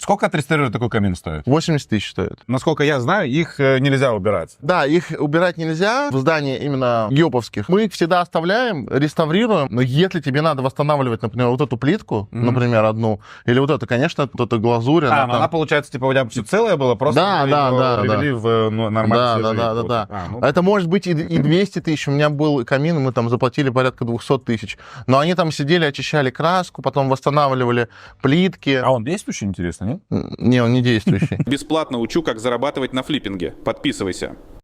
Сколько отреставрировать такой камин стоит? 80 тысяч стоит. Насколько я знаю, их нельзя убирать. Да, их убирать нельзя в здании именно геоповских. Мы их всегда оставляем, реставрируем, но если тебе надо восстанавливать, например, вот эту плитку, например, одну, или вот эту, конечно, вот эту глазурь. А, но она, получается, типа, у тебя все целая была, просто Да, вы да, его да, привели в нормальный свежий вид. Да. А, ну. Это может быть и 200 тысяч. У меня был камин, мы там заплатили порядка 200 тысяч. Но они там сидели, очищали краску, потом восстанавливали плитки. А он действующий, интересно, нет? Не, он не действующий. Бесплатно учу, как зарабатывать на флиппинге. Подписывайся.